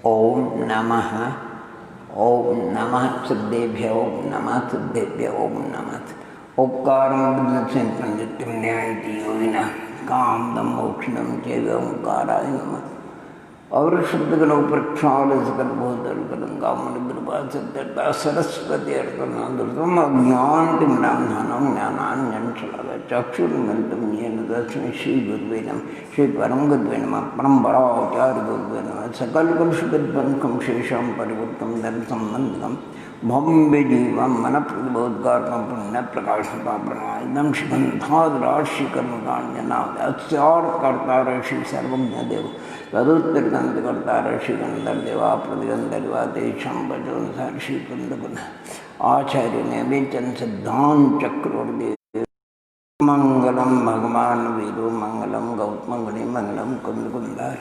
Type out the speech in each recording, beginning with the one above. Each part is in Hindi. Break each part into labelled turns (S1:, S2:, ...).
S1: ओम नमः सिद्धेभ्य ओम नमः सिद्धेभ्य ओम नमः। ओंकारं बुद्धं पंडितं न्यायति योगिनः कामदं मोक्षदं चैव ओंकाराय नमः। और शुद्धगणों प्रक्षाल सत्कृपा सरस्वती अर्पणादृतम अज्ञानतिमिरान्धनं ज्ञानाञ्जनशलाकया चक्षुर्मिलितं येन तस्मै श्रीगुरुवे नमः। श्री परम गुरुवे नमः। परम्पराचार्य गुरुवे नमः। सकलकलुषविध्वंसं शेषां परिवृत्तं धर्मसम्बन्धं भव्य जीवं मनप्रतिबोधकार्मं पुण्यप्रकाशपाप्रणमादिदं श्रीगन्धाद्राशिकर्मकाण्डनाथस्यार्थकर्ता सर्वज्ञदेव तदुत्तरगंधकर्ता ऋषिगंधर्देवा प्रतिगंधर्वा तेषां भजोनुसार श्रीकुंदकुन आचार्य ने बेचन सिद्धांत चक्रवर्ती मंगलम भगवान वीरो मंगलम गौतमगुणी मंगलम कुंदकुंदार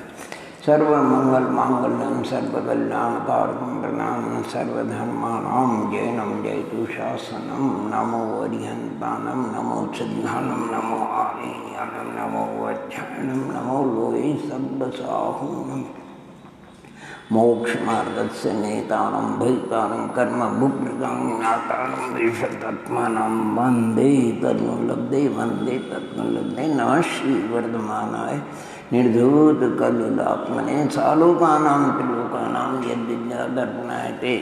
S1: सर्वमंगल मांगल्यम सर्वकल्याणकारकं प्रणाम सर्वधर्माणां जैनम जयतु शासनम। नमो अरिहंतानम नमो सिद्धानम नमो आर्यानम नमो वज्रायणम नमो लोये सब्बसाहूनम। मोक्षमार्गस्य नेतारं भयतारं कर्मभुक्तां ज्ञातारं विशतात्मानं वन्दे तन्नुलब्धे वन्दे तत्नुलब्धे। नमः श्रीवर्धमानाय निर्धूत कलिलात्मने सालोकानां त्रिलोकानां यद्विद्यादर्पणायते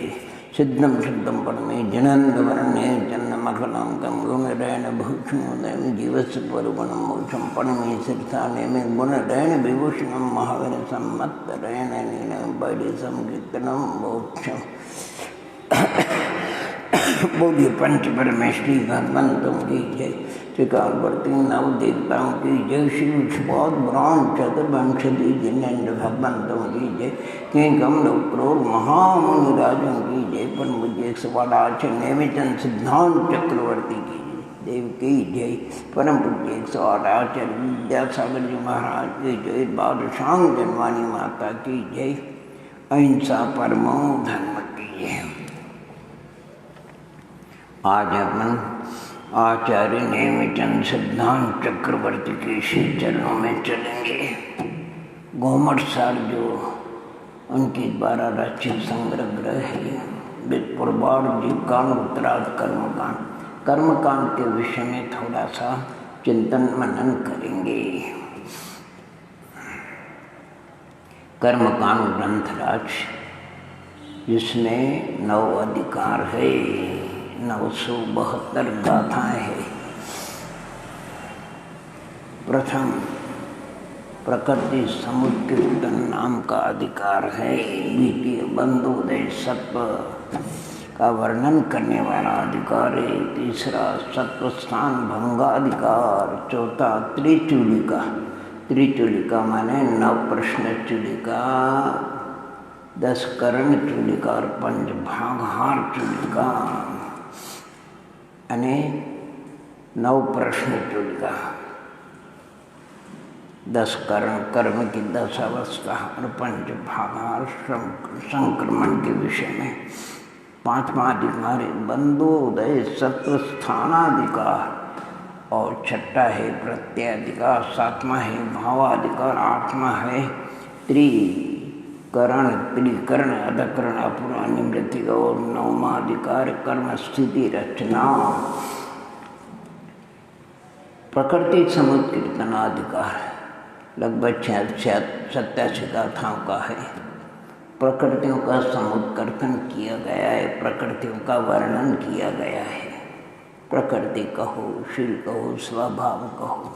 S1: सिद्धं शुद्धं परमे जनन्दवर्णे चन्नमखलाङ्कं गुणरेण भूषणोदयं जीवस्य परगुणं मोक्षं परमे सिद्धानेमे गुणरेण विभूषणं महावीर सम्मत्तरेण नीलं बलि संकीर्तनं मोक्षम्। बोलिए पंच परमेश्वरी भगवंतों की जय। त्रिकालवर्ती नव देवताओं की जय। शिव सुबोध ब्रह्म चतुर्वंशति जिनेन्द्र भगवंतों की जय। किंकम क्रोर महामुनिराजों की जय। पर मुझे सवालाचार्य नेमिचंद सिद्धांत चक्रवर्ती की देव की जय। परम पूज्य 108 आचार्य विद्यासागर जी महाराज की जय। बादशांग जनवानी माता की जय। अहिंसा परमो धर्म की जय। आज अपन आचार्य नेमिचंद सिद्धांत चक्रवर्ती के श्री चरणों में चलेंगे। गोमट सार जो उनके द्वारा रचित संग्रह ग्रह है विपुरबाड़ जीवकांड उत्तराध कर्मकांड। कर्मकांड के विषय में थोड़ा सा चिंतन मनन करेंगे। कर्मकांड ग्रंथराज जिसमें 9 अधिकार है, 972 गाथाएं हैं। प्रथम प्रकृति समुत्कीर्तन नाम का अधिकार है। द्वितीय बंधुदय सत्व का वर्णन करने वाला अधिकार है। तीसरा सत्वस्थान भंगाधिकार। चौथा त्रिचूलिका। त्रिचूलिका माने 9 प्रश्न चूलिका, 10 कर्ण चूलिका और 5 भागहार चूलिका यानी 9 प्रश्न चूलिका, 10 कर्म की 10 अवस्था और 5 भागहार संक्रमण के विषय में। 5वां अधिकार है बंधुदय सत्वस्थानाधिकार और 6ठा है प्रत्ययाधिकार। 7वां है भावाधिकार। 8वां है त्रिकरण अधकरण अपूर्ण निवृत्ति और 9वां अधिकार कर्म स्थिति रचना। प्रकृति समुत्कीर्तनाधिकार लगभग 87 गाथाओं का है। प्रकृतियों का समुत्कीर्तन किया गया है, प्रकृतियों का वर्णन किया गया है। प्रकृति कहो, शील कहो, स्वभाव कहो।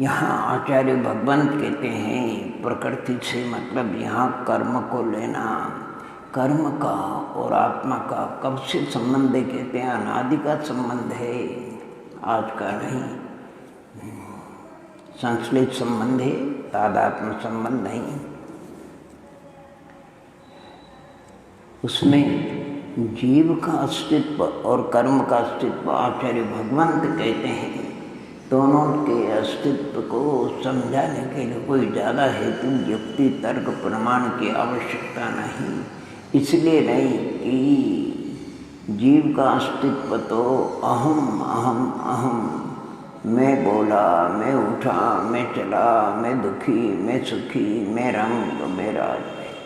S1: यहाँ आचार्य भगवंत कहते हैं प्रकृति से मतलब यहाँ कर्म को लेना। कर्म का और आत्मा का कब से संबंध है कहते हैं अनादि का संबंध है, आज का नहीं। संश्लिष्ट संबंध है, तादात्म्य संबंध नहीं। उसमें जीव का अस्तित्व और कर्म का अस्तित्व आचार्य भगवंत कहते हैं। दोनों के अस्तित्व को समझाने के लिए कोई ज़्यादा हेतु युक्ति तर्क प्रमाण की आवश्यकता नहीं। इसलिए नहीं कि जीव का अस्तित्व तो अहम अहम अहम मैं बोला, मैं उठा, मैं चला, मैं दुखी, मैं सुखी, मैं रंग, मेरा।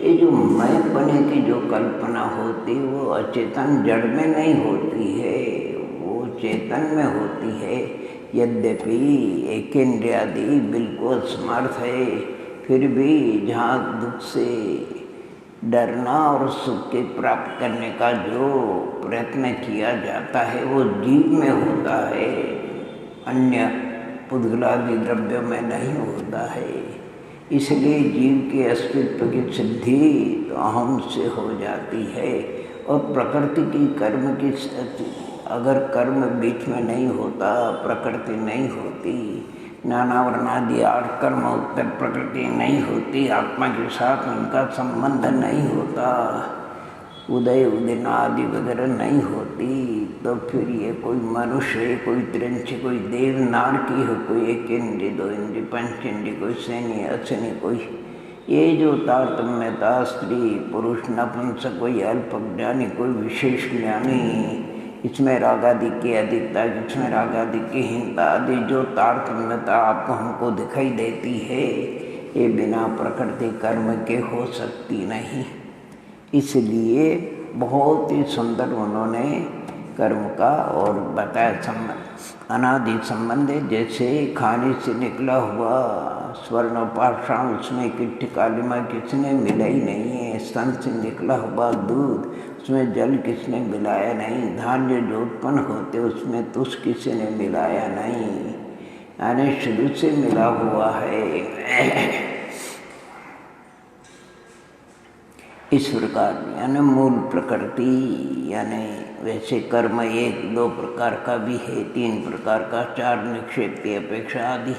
S1: ये जो मैं बने की जो कल्पना होती वो अचेतन जड़ में नहीं होती है, वो चेतन में होती है। यद्यपि एक इंद्रियादि बिल्कुल समर्थ है, फिर भी जहाँ दुख से डरना और सुख के प्राप्त करने का जो प्रयत्न किया जाता है वो जीव में होता है, अन्य पुद्गलादि द्रव्यों में नहीं होता है। इसलिए जीव के अस्तित्व की सिद्धि तो अहम से हो जाती है। और प्रकृति की कर्म की अगर कर्म बीच में नहीं होता, प्रकृति नहीं होती, नाना वर्णादि 8 कर्म उत्तर प्रकृति नहीं होती, आत्मा के साथ उनका संबंध नहीं होता, उदय उदिना आदि वगैरह नहीं होती, तो फिर ये कोई मनुष्य है, कोई त्रिंच, कोई देव नार की हो, कोई एक इंद्री, 2 इंद्री, 5 इंद्री, कोई सैनी असैनी, कोई ये जो तारतम्यता स्त्री पुरुष नपुंसक, कोई अल्पज्ञानी, कोई विशेष ज्ञानी, इसमें रागादि की अधिकता, इसमें रागादि की हीनता आदि जो तारतम्यता आपको हमको दिखाई देती है, ये बिना प्रकृति कर्म के हो सकती नहीं। इसलिए बहुत ही सुंदर उन्होंने कर्म का और बताया संबंध, अनादि संबंध है। जैसे खाने से निकला हुआ स्वर्ण पाषाण, उसमें किट्ठ कालिमा किसने मिला ही नहीं है। स्तन से निकला हुआ दूध, उसमें जल किसने मिलाया नहीं। धान्य जो उत्पन्न होते उसमें तुष किसी ने मिलाया नहीं, यानी शुरू से मिला हुआ है। इस प्रकार यानी मूल प्रकृति, यानी वैसे कर्म 1-2 प्रकार का भी है, 3 प्रकार का, 4 निक्षेप की अपेक्षा आदि।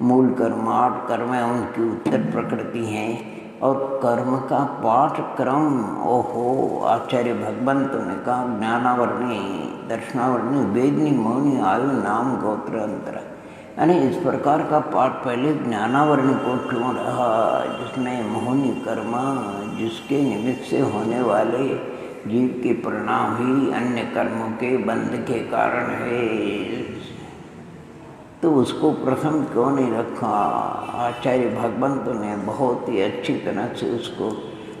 S1: मूल कर्म 8 कर्म है, उनकी उत्तर प्रकृति हैं। और कर्म का पाठ क्रम, ओहो, आचार्य भगवंत ने कहा ज्ञानावर्णी, दर्शनावर्णी, वेदनी, मौनी, आयु, नाम, गोत्र, अंतर, यानी इस प्रकार का पाठ पहले ज्ञानावरण को क्यों रहा, जिसमें मोहनी कर्म, जिसके निमित्त से होने वाले जीव के परिणाम ही अन्य कर्मों के बंध के कारण है, तो उसको प्रथम क्यों नहीं रखा। आचार्य भगवंत ने बहुत ही अच्छी तरह से उसको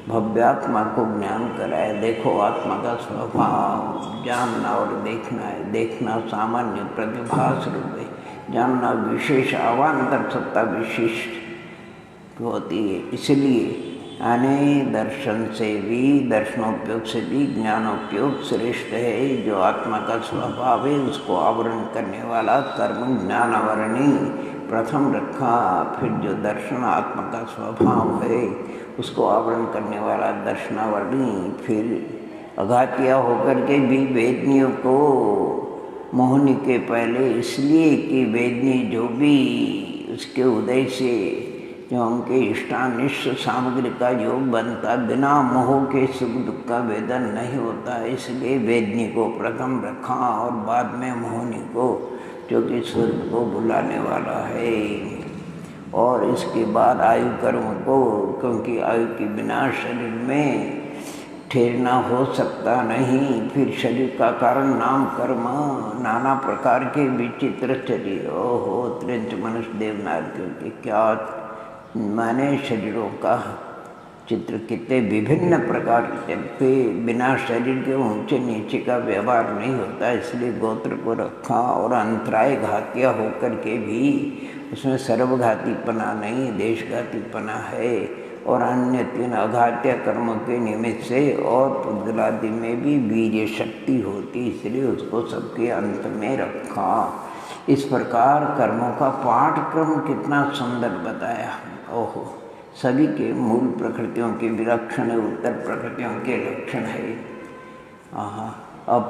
S1: भव्यात्मा को ज्ञान कराया। देखो आत्मा का स्वभाव जानना और देखना है, देखना सामान्य प्रतिभास रूप है, जानना विशेष, अवान्तर सत्ता विशिष्ट होती है। इसलिए यानी दर्शन से भी, दर्शनोपयोग से भी ज्ञानोपयोग श्रेष्ठ है। जो आत्मा का स्वभाव है उसको आवरण करने वाला कर्म ज्ञानावरणी प्रथम रखा, फिर जो दर्शन आत्मा का स्वभाव है उसको आवरण करने वाला दर्शनावरणी, फिर अघातिया होकर के भी वेदनियों को मोहनी के पहले, इसलिए कि वेदनी जो भी उसके उदय से जो उनके इष्टानिष्ट सामग्री का योग बनता, बिना मोह के सुख दुख का वेदन नहीं होता, इसलिए वेदनी को प्रथम रखा और बाद में मोहनी को, जो कि स्वर्ग को बुलाने वाला है। और इसके बाद आयु कर्म को, क्योंकि आयु के बिना शरीर में ठहरना हो सकता नहीं। फिर शरीर का कारण नाम कर्म, नाना प्रकार के विचित्र शरीर, ओहो, त्रिंच मनुष्य देवनार के क्या माने शरीरों का चित्र, कितने विभिन्न प्रकार के, बिना शरीर के ऊंचे नीचे का व्यवहार नहीं होता, इसलिए गोत्र को रखा। और अंतराय घातिया होकर के भी उसमें सर्वघातीपना नहीं, देशघातीपना है। और अन्य 3 अघात्य कर्मों के निमित्त से और पुद्गलादि में भी वीर्य शक्ति होती, इसलिए उसको सबके अंत में रखा। इस प्रकार कर्मों का पाठक्रम कितना सुंदर बताया। ओहो, सभी के मूल प्रकृतियों के विलक्षण है, उत्तर प्रकृतियों के लक्षण है। अब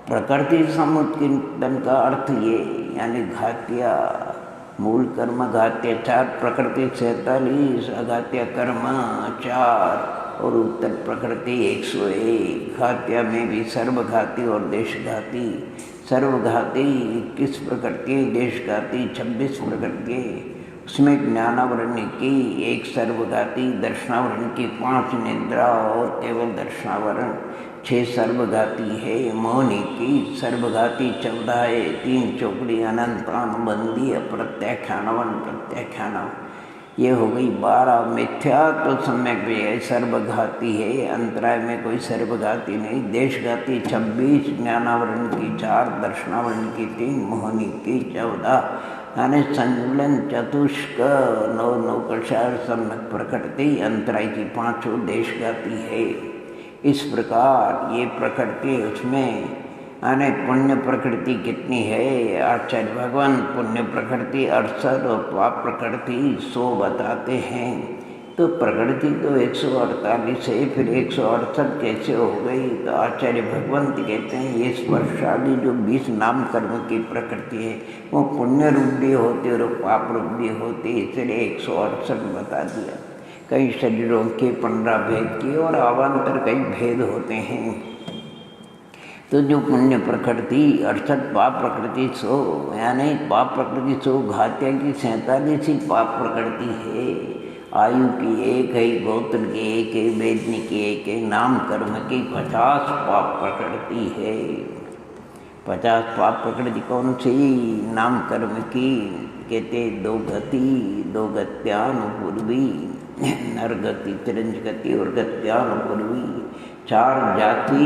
S1: प्रकृति समुत्कीर्तन का अर्थ ये, यानी घात्या मूल कर्म घात्य 4, प्रकृति 47, अघात्य कर्म 4 और उत्तर प्रकृति 101। घात्या में भी सर्वघाती और देशघाती। सर्वघाती 21 प्रकृति, देशघाती 26 प्रकृति। उसमें ज्ञानावरण की 1 सर्वघाती, दर्शनावरण की 5 निद्रा और केवल दर्शनावरण। 6 सर्वघाती है, मोहनी की सर्वघाती 14 है, 3 चौकड़ी अनंतानुबंधी अप्रत्याख्यानवन प्रत्याख्यानव, ये हो गई 12। मिथ्या तो सम्यक भी है, सर्वघाती है, अंतराय में कोई सर्वघाती नहीं। देशघाती 26, ज्ञानावरण की 4, दर्शनावरण की 3, मोहनी की 14, यानी संजुलन चतुष्क 9 नौकशार सम्यक प्रकृति, अंतराय की 5 देशघाती है। इस प्रकार ये प्रकृति उसमें यानी पुण्य प्रकृति कितनी है? आचार्य भगवान पुण्य प्रकृति 68 और पाप प्रकृति 100 बताते हैं। तो प्रकृति तो 148 है, फिर 168 कैसे हो गई? तो आचार्य भगवंत कहते हैं ये स्पर्श आदि जो 20 नाम कर्म की प्रकृति है वो पुण्य रूप भी होती और पाप रूप भी होती, इसलिए 168 बता दिया। कई शरीरों के 15 भेद किए और अवान्तर कई भेद होते हैं। तो जो पुण्य प्रकृति 68, पाप प्रकृति 100, यानी पाप प्रकृति 100 घात्या की 47 ही पाप प्रकृति है। आयु की 1 है, गोत्र की 1 है, वेदनी की 1 है, नाम कर्म की 50 पाप प्रकृति है। 50 पाप प्रकृति कौन सी? नाम कर्म की कहते 2 गति, 2 गत्यानुपूर्वी, नरगति, तिरंज गति और गत्यानुपूर्वी, 4 जाति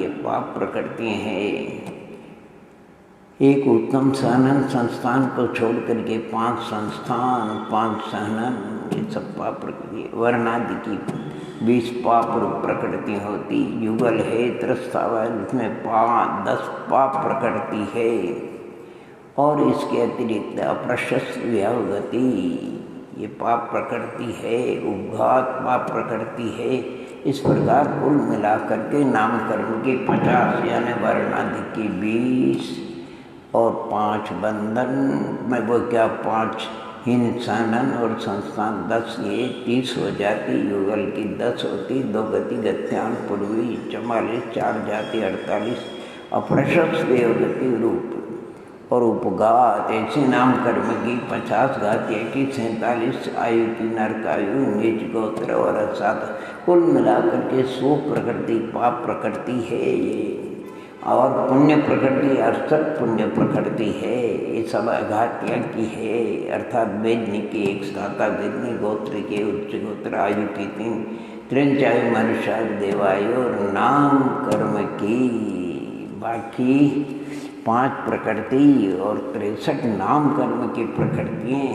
S1: ये पाप प्रकृति हैं। एक उत्तम सहनन संस्थान को छोड़ करके 5 संस्थान, 5 सहनन, ये सब पाप प्रकृति। वर्णादि की 20 पाप रूप प्रकृति होती। युगल है, त्रस्तावा, इसमें 10 पाप प्रकृति है। और इसके अतिरिक्त अप्रशस्त व्यावगति ये पाप प्रकृति है। उपघात पाप प्रकृति है। इस प्रकार कुल मिलाकर के नाम कर्म की 50 यानी वर्णादि की 20 और 5 बंधन में वो क्या 5 हिंसनन और संस्थान 10, ये 30 हो जाती। युगल की 10 होती, 2 गति गत्यान पूर्वी 44, 4 जाति 48, अप्रशस्त व्यावगति रूप और उपघात ऐसे नाम कर्म की 50 घातिया की 47 आयु की नरकायु, नीच गोत्र और 7 कुल मिलाकर के 100 प्रकृति पाप प्रकृति है ये। और पुण्य प्रकृति 68 पुण्य प्रकृति है। ये सब अघातिया की है, अर्थात वेदनी की 1 स्थाता वेदनी, गोत्र के उच्च गोत्र, आयु की 3, त्रिंचायु मनुष्य देवायु और नाम कर्म की बाकी 5 प्रकृति और 63 नाम कर्म की प्रकृतियाँ,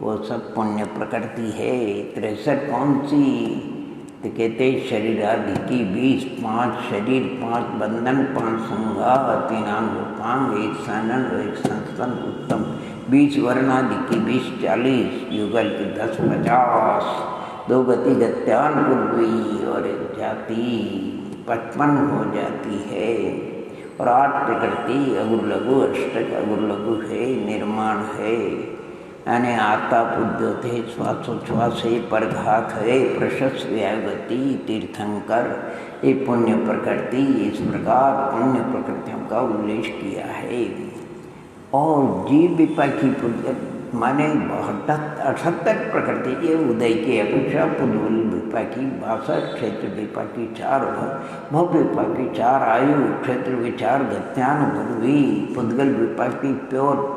S1: वो सब पुण्य प्रकृति है। 63 कौन सी? तो कहते शरीर आदि की 20, 5 शरीर, 5 बंधन, 5 संघात, 3 अंग उपांग, 1 सनन, 1 संस्तन उत्तम, 20 वर्ण आदि की 20, 40, युगल की 10, 50, 2 गति गत्यान पूर्वी और 1 जाति 55 हो जाती है। और 8 प्रकृति अगुर लघु, अष्टक अगुर लघु है, निर्माण है, यानी आता पुद्योत है, श्वासोच्छ्वास है, परघात है, प्रशस्त व्यागति, तीर्थंकर, ये पुण्य प्रकृति। इस प्रकार पुण्य प्रकृतियों का उल्लेख किया है। और जीव विपाकी पुद्गल माने 78 प्रकृति, ये उदय की अपेक्षा पुद्गल विपाकी 62, क्षेत्र विपाकी 4, भव विपाकी 4, आयु क्षेत्र विचार गत्यानुभवी, पुद्गल विपाकी प्योर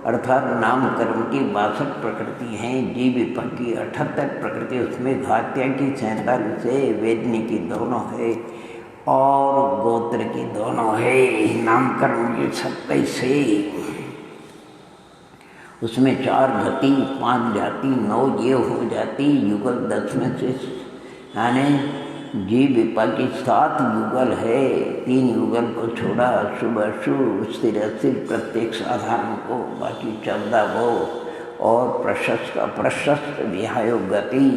S1: अर्थात नाम कर्म की 62 प्रकृति हैं। जीव विपाकी 78 प्रकृति, उसमें घात्या की 47 है, वेदनी की 2 है और गोत्र की 2 है। नाम कर्म की 27 है, उसमें 4 गति, 5 जाति, 9 ये हो जाती। युगल 10 में से यानी जीव विपाकी 7 युगल है, 3 युगल को छोड़ा, अशुभ अशुभ, स्थिर अस्थिर प्रत्येक साधारण को, बाकी 14 वो और प्रशस्त अप्रशस्त विहायो गति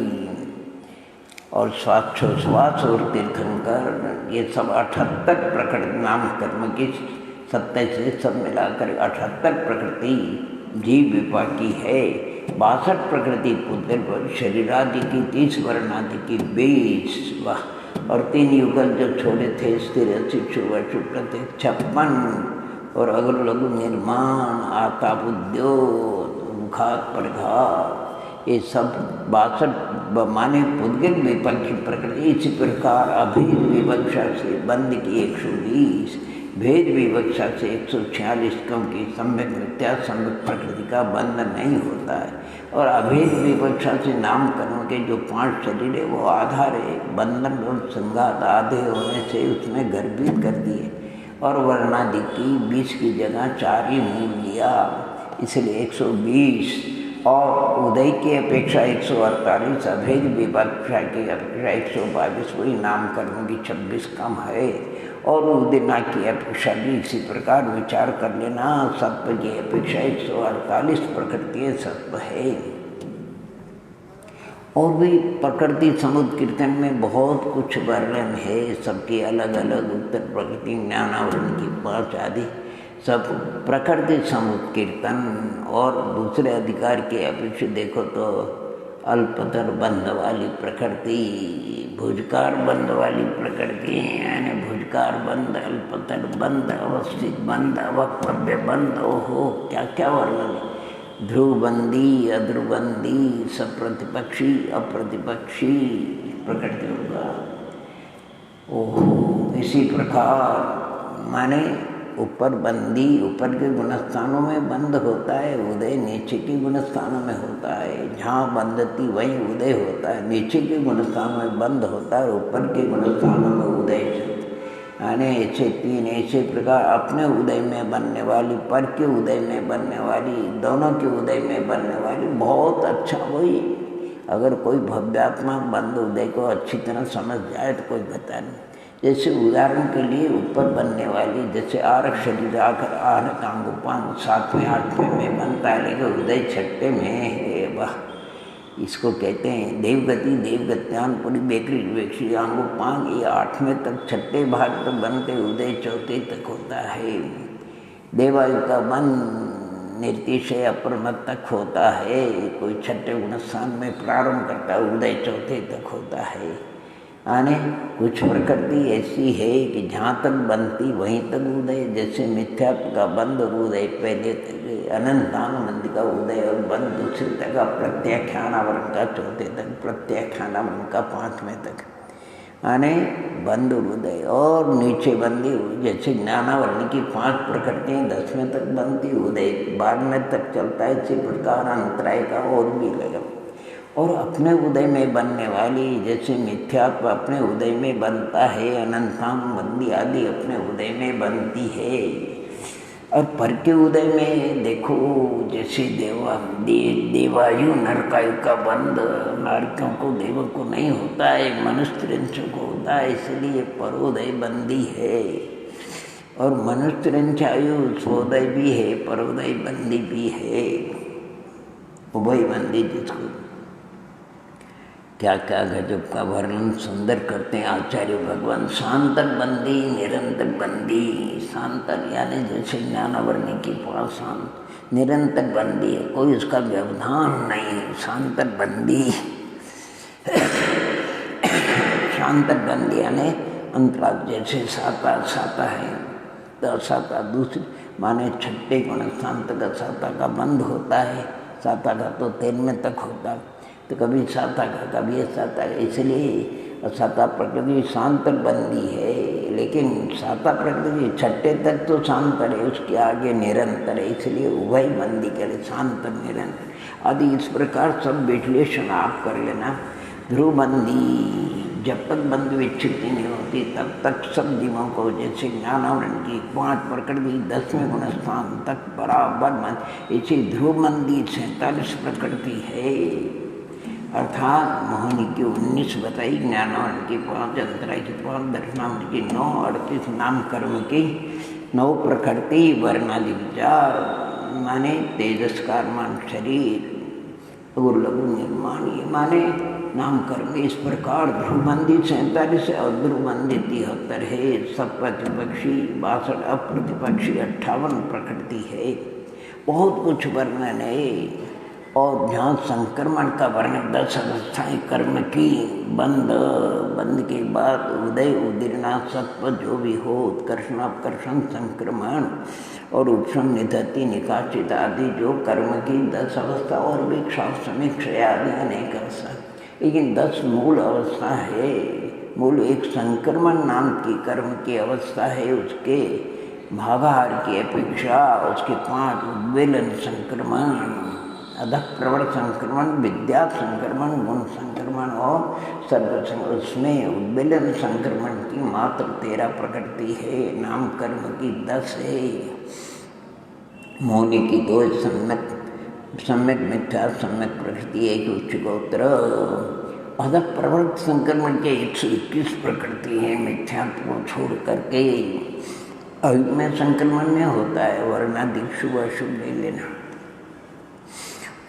S1: और श्वासोच्छ्वास और तीर्थंकर, ये सब 78 प्रकृति नाम कर्म की 27 से सब मिलाकर 78 प्रकृति जीव विपाकी है। 62 प्रकृति पुद्गल शरीर आदि की 30, वर्ण आदि की 20 और 3 युगल जो छोड़े थे स्थिर शुभ अशुभ प्रत्येक 56 और अगर लघु निर्माण आता बुद्धियोत घात प्रघात, ये सब 62 माने पुद्गल विपक्षी प्रकृति। इसी प्रकार अभेद विवक्षा से बंध की 120, भेद विवक्षा से 146, क्योंकि सम्यक मिथ्या सम्यक प्रकृति का बंध नहीं होता है। और अभेद विवक्षा से नामकरण के जो 5 शरीर है वो आधार है, बंधन और संघात आधे होने से उसमें गर्भित कर दिए और वर्णादि की 20 की जगह 4 ही मूल लिया, इसलिए 120। और उदय की अपेक्षा 148, अभेद विवक्षा की अपेक्षा 122, वही नामकरण की 26 कम है। और उदिना की अपेक्षा भी इसी प्रकार विचार कर लेना, सत्व की अपेक्षा 148 प्रकृति सत्व है। और भी प्रकृति समुद्र कीर्तन में बहुत कुछ वर्णन है, सबकी अलग अलग उत्तर प्रकृति ज्ञानावरण की 5 आदि सब प्रकृति समुद्र कीर्तन। और दूसरे अधिकार के अपेक्षा देखो तो अल्पतर बंध वाली प्रकृति, भुजकार बंध वाली प्रकृति, यानी भुजकार बंध, अल्पतर बंध, अवस्थित बंध, अवक्तव्य बंध, ओहो क्या क्या वर्णन है। ध्रुवबंदी, अध्रुवबंदी, सप्रतिपक्षी, अप्रतिपक्षी प्रकृति होगा। ओहो इसी प्रकार माने ऊपर बंदी, ऊपर के गुणस्थानों में बंद होता है, उदय नीचे के गुणस्थानों में होता है। जहाँ बंदती वहीं उदय होता है, नीचे के गुणस्थानों में बंद होता है, ऊपर के गुणस्थानों में उदय। यानी ऐसे 3 ऐसे प्रकार अपने उदय में बनने वाली, पर के उदय में बनने वाली, दोनों के उदय में बनने वाली, बहुत अच्छा वही। अगर कोई भव्यात्मा बंद उदय को अच्छी तरह समझ जाए तो कोई बता नहीं। जैसे उदाहरण के लिए ऊपर बनने वाली, जैसे आरक शरीर आकर आरक अंगोपांग 7वें 8वें में बनता है, लेकिन उदय 6ठे में है। वाह, इसको कहते हैं देवगति, देवगत्यानपुरी, बेकरी बेकरी अंगोपांग, ये 8वें तक 6ठे भाग तक बनते, उदय 4थे तक होता है। देवायु का बंद निर्तिशय अपरमत तक होता है, कोई 6ठे गुणस्थान में प्रारंभ करता है, उदय 4थे तक होता है। यानी कुछ प्रकृति ऐसी है कि जहाँ तक बनती वहीं तक उदय, जैसे मिथ्यात्व का बंद और उदय पहले तक, अनंतानुबंध का उदय और बंद दूसरे तक, प्रत्याख्यानावरण का 4थे तक, प्रत्याख्यानावरण का 5वें तक। यानी बंद और उदय। और नीचे बंदी जैसे ज्ञानावरण की 5 प्रकृतियाँ 10वें तक बनती, उदय 12वें तक चलता है। इसी प्रकार अंतराय का और भी लगा। और अपने उदय में बनने वाली, जैसे मिथ्यात्व अपने उदय में बनता है, अनंतानुबंधी आदि अपने उदय में बनती है। और पर के उदय में देखो, जैसे देवायु नरकायु का बंद नारकियों को, देवों को नहीं होता है, मनुष्य को होता है, इसलिए परोदय बंदी है। और मनुष्य स्वोदय भी है, परोदय बंदी भी है, उभय बंदी। जिसको क्या क्या गजब का वर्णन सुंदर करते हैं आचार्य भगवान। शांतर बंदी, निरंतर बंदी। शांतर यानी जैसे ज्ञानावरणी की पास निरंतर बंदी है, कोई उसका व्यवधान नहीं। शांतर बंदी, शांतर बंदी यानी अंतराल, जैसे साता है तो साता दूसरी माने 6ठे गुणस्थान तक साता का बंद होता है। साता का तो 13वें तक होता है, तो कभी साता का कभी साता का, इसलिए साता प्रकृति शांतर बंदी है। लेकिन साता प्रकृति 6ठे तक तो शांतर है, उसके आगे निरंतर है, इसलिए उभय बंदी करे, शांतर निरंतर आदि। इस प्रकार सब विश्लेषण आप कर लेना। ध्रुवबंदी, जब तक बंद विच्छित्ति नहीं होती तब तक सब जीवों को, जैसे ज्ञानावरण की 5 प्रकृति 10वें गुणस्थान तक बराबर बंद। इसी ध्रुवबंदी 47 प्रकृति है, अर्थात मोहिनी की 19 बताई, ज्ञानावरण की 5, अंतराय की 5, दर्शनावरण की 9, 38 नाम कर्म की 9 प्रकृति, वर्णादि विचार माने तेजस कारमान शरीर और लघु निर्माण, ये माने नाम कर्म। इस प्रकार ध्रुवबंदी 47 और ध्रुवबंदी 73 है। सब प्रतिपक्षी 62, अप्रतिपक्षी 58 प्रकृति है। बहुत कुछ वर्णन है। और जहाँ संक्रमण का वर्णन 10 अवस्थाएं कर्म की, बंद के बाद उदय उदीर्णा सत्व जो भी हो, उत्कर्षण अपकर्षण संक्रमण और उपशम निधति निकासित आदि जो कर्म की 10 अवस्था, और भी शास्त्र क्षय आदि अनेक अवस्था, लेकिन 10 मूल अवस्था है। मूल एक संक्रमण नाम की कर्म की अवस्था है, उसके भागाहार की अपेक्षा उसके 5 उद्वेलन संक्रमण, अधक प्रवण संक्रमण, विद्या संक्रमण, गुण संक्रमण और सर्व, उसमें उद्वेलन संक्रमण की मात्र 13 प्रकृति है, नाम कर्म की 10 है। मौनी की 2, सम्यक मिथ्या सम्यक प्रकृति एक उच्च गोत्र। अधक प्रवृत्त संक्रमण के 121 प्रकृति है, मिथ्यात्व को छोड़ करके। में संक्रमण में होता है वर्णाधिक शुभ अशुभ ले लेना,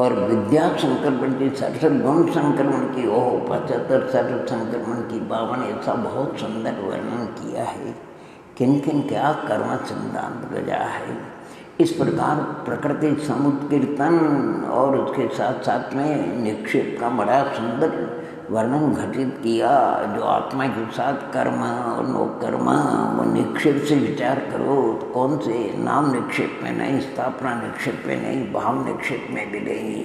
S1: और विद्या संक्रमण की 67, गुण संक्रमण की 75, सर्व संक्रमण की 52, ऐसा बहुत सुंदर वर्णन किया है। किन किन क्या कर्म सिद्धांत गजा है। इस प्रकार प्रकृति समुत्कीर्तन और उसके साथ साथ में निक्षेप का बड़ा सुंदर वर्णन घटित किया। जो आत्मा के साथ कर्म और नो कर्म, वो निक्षेप से विचार करो, कौन से नाम निक्षेप में नहीं, स्थापना निक्षेप में नहीं, भाव निक्षेप में भी नहीं,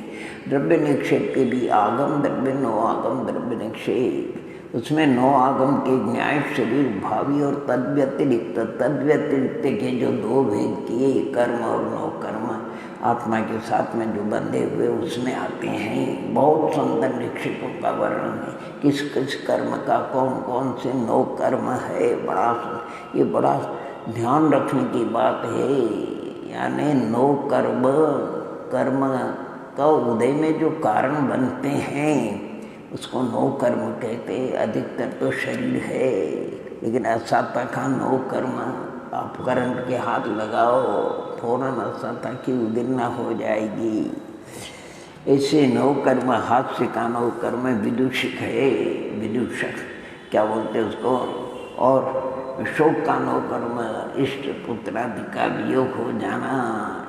S1: द्रव्य निक्षेप के भी आगम द्रव्य नो आगम द्रव्य निक्षेप, उसमें 9 आगम के न्याय शरीर भावी और तद्व्यतिरिक्त के जो 2 भेद किए, कर्म और नो कर्म, आत्मा के साथ में जो बंधे हुए उसमें आते हैं। बहुत सुंदर निक्षेपों का वर्णन है, किस किस कर्म का कौन कौन से नो कर्म है। ये बड़ा ध्यान रखने की बात है। यानी नो कर्म, कर्म का उदय में जो कारण बनते हैं उसको नो कर्म कहते। अधिकतर तो शरीर है, लेकिन असाता का नो कर्म, आप करंट के हाथ लगाओ फौरन असाता की उदीर्णा हो जाएगी। ऐसे नो कर्म, हाथ से का नो कर्म विदूषक है, विदूषक क्या बोलते उसको, और शोक का नो कर्म, इष्ट पुत्रादि का वियोग हो जाना।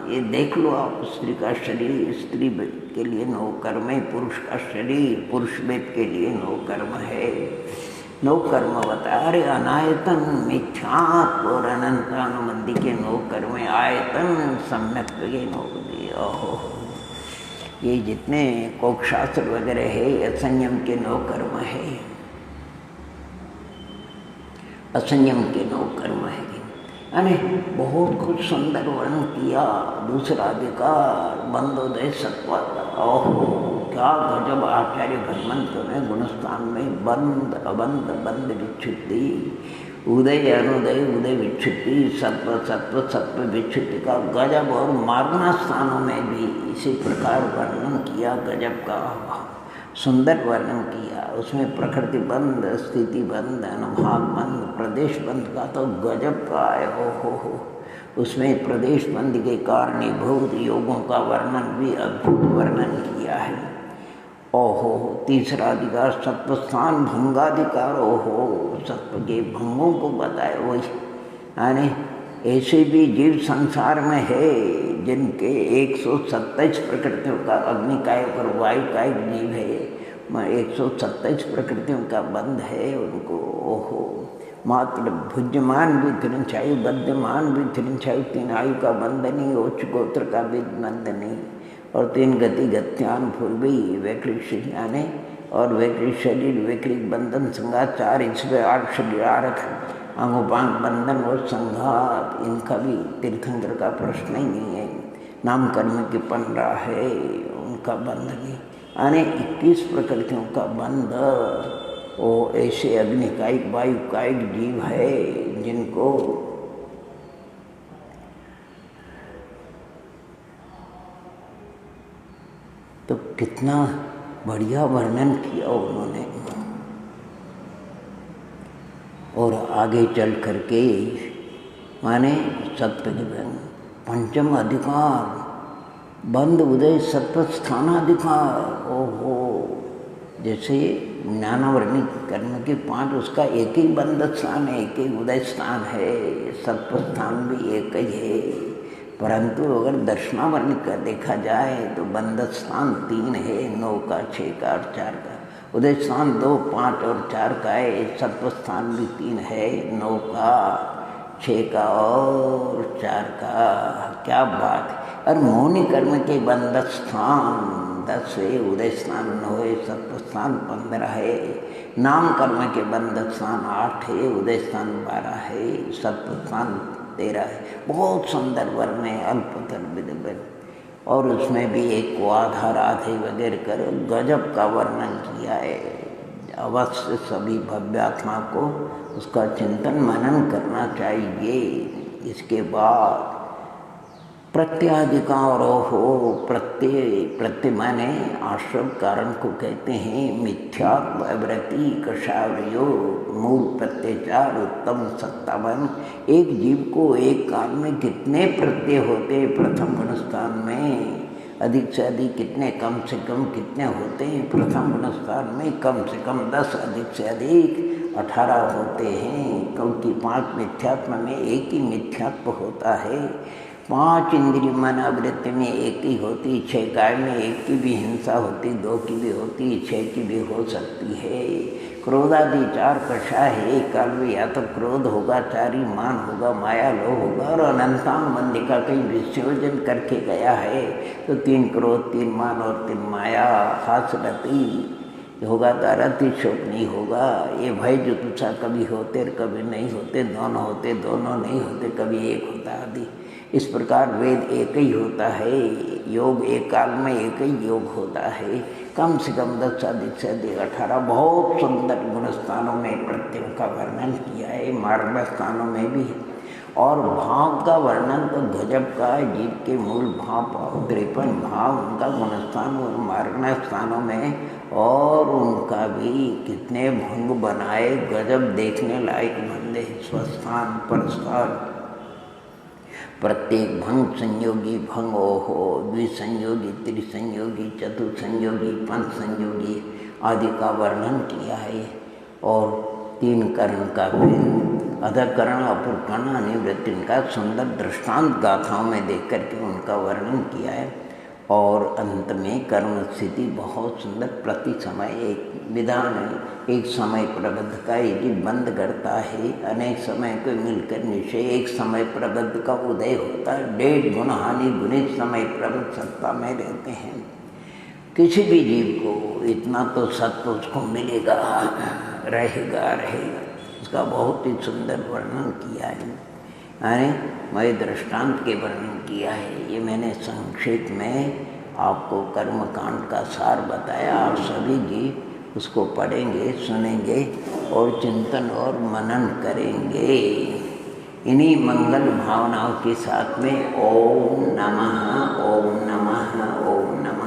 S1: ये देख लो आप, स्त्री का शरीर स्त्री के लिए नो कर्म है, पुरुष का शरीर पुरुष वेद के लिए नो कर्म है। नो कर्म बता रहे, अनायतन मिथ्यात्व और अनंतानुबंधी के नो कर्म, आयतन सम्यक के नो दिए। ओहो, ये जितने कोकशास्त्र वगैरह है असंयम के नो कर्म है, असंयम के नो कर्म है। यानी बहुत कुछ सुंदर वर्णन किया। दूसरा अधिकार बंदोदय सत्वा, ओहो क्या गजब आचार्य भगवंत ने गुणस्थान में बंद अबंद बंद विच्छुद्धि, उदय अनुदय उदय विच्छुद्धि, सत्व सत्व सत्व विच्छुद्धि का गजब, और मार्गना स्थानों में भी इसी प्रकार वर्णन किया। गजब का सुंदर वर्णन किया। उसमें प्रकृति बंद, स्थिति बंद, अनुभाग बंद, प्रदेश बंद का तो गजब का है। हो उसमें प्रदेश बंद के कारणीभूत योगों का वर्णन भी अद्भुत वर्णन किया है। ओहो, तीसरा अधिकार सत्वस्थान भंगाधिकार। ओहो, सत्व के भंगों को बताए। वही यानी ऐसे भी जीव संसार में है जिनके 127 प्रकृतियों का, अग्निकायक और वायुकायक जीव है, 127 प्रकृतियों का बंध है उनको। ओहो, मात्र भुज्यमान भी त्रिंचायु, बद्धमान भी त्रिंचायु, 3 आयु का बंध नहीं, उच्च गोत्र का भी बंध नहीं, और 3 गति गत्यान पूर्वी वैकृत यानी, और वैकृत शरीर वैकृत बंधन संघात 4 इसमें 8 शरीर आरख अंगोपांग बंधन और संघात, इनका भी तीर्थंकर का प्रश्न ही नहीं है। नाम कर्म की 15 है, उनका बंध नहीं। यानी 21 प्रकृतियों का बंध। वो ऐसे अग्निकायिक वायुकायिक जीव है जिनको तो कितना बढ़िया वर्णन किया उन्होंने। और आगे चल करके माने सत्व पंचम अधिकार बंद उदय सत्व स्थानाधिकार। ओहो, जैसे ज्ञानवर्णित कर्म के 5, उसका एक ही बंध स्थान है, एक ही उदय स्थान है, सत्व स्थान भी एक ही है। परंतु अगर दर्शनावली का देखा जाए तो बंद स्थान 3 है, 9 का, 6 का और 4 का। उदय स्थान 2, 5 और 4 का है। सत्व स्थान भी 3 है, 9 का, 6 का और 4 का। क्या बात है। और मौनी कर्म के बंद स्थान 10 है, उदय स्थान 9 है, सत्व स्थान 15 है। नाम कर्म के बंद स्थान 8 है, उदय स्थान 12 है, सत्व स्थान 13 है। बहुत सुंदर वर्ण है, अल्पतर विदबन। और उसमें भी एक को आधा राधे वगैरह कर गजब का वर्णन किया है। अवश्य सभी भव्यात्मा को उसका चिंतन मनन करना चाहिए। इसके बाद प्रत्याधिकारोहो, प्रत्यय माने आश्रम कारण को कहते हैं। मिथ्यात्व अवृत्ति कषावरियो मूल प्रत्यचार उत्तम सत्तावन। एक जीव को एक काल में कितने प्रत्यय होते, प्रथम गुणस्थान में अधिक से अधिक कितने, कम से कम कितने होते हैं। प्रथम गुणस्थान में कम से कम 10, अधिक से अधिक 18 होते हैं, क्योंकि 5 मिथ्यात्म में एक ही मिथ्यात्व होता है। 5 इंद्रिय मन आवृत्ति में एक ही होती, 6 काय में एक की भी हिंसा होती, 2 की भी होती, 6 की भी हो सकती है। क्रोधादि 4 कषाय है, काल में या तो क्रोध होगा, 4 ही मान होगा, माया लोभ होगा। और अनंतांग बंदिका कहीं विसर्जन करके गया है तो 3 क्रोध, 3 मान और 3 माया। हास्यरति होगा तो रति शोक नहीं होगा। ये भय जुगुप्सा कभी होते और कभी नहीं होते, दोनों होते दोनों नहीं होते, कभी एक होता आदि। इस प्रकार वेद एक ही होता है, योग एक काल में एक ही योग होता है। कम से कम 10, अधिक से अधिक 18 बहुत सुंदर गुण स्थानों में प्रत्ययों का वर्णन किया है, मार्ग स्थानों में भी। और भाव का वर्णन तो गजब का है। जीव के मूल भाव 53 भाव, उनका गुणस्थान और मार्ग स्थानों में, और उनका भी कितने भंग बनाए, गजब देखने लायक बंदे। स्वस्थान परस्थान प्रत्येक भंग संयोगी भंग ओहो, द्विसंयोगी, त्रिसंयोगी, चतुर्संयोगी, पंच संयोगी आदि का वर्णन किया है। और 3 कर्ण का फिर अधकरण अपुरकर्ण अनिवृत्ति का सुंदर दृष्टांत गाथाओं में देख करके उनका वर्णन किया है। और अंत में कर्म स्थिति बहुत सुंदर, प्रति समय एक विधान है। एक समय प्रबद्ध का एक ही बंद करता है, अनेक समय को मिलकर निश्चय एक समय प्रबद्ध का उदय होता है। 1.5 गुण हानि गुणित समय प्रबद्ध सत्ता में रहते हैं। किसी भी जीव को इतना तो सत्य उसको मिलेगा, रहेगा। उसका बहुत ही सुंदर वर्णन किया है। अरे मैं दृष्टांत के वर्णन किया है। ये मैंने संक्षेप में आपको कर्मकांड का सार बताया। और सभी जीव उसको पढ़ेंगे, सुनेंगे और चिंतन और मनन करेंगे। इन्हीं मंगल भावनाओं के साथ में ओम नमः, ओम नमः, ओम नमः।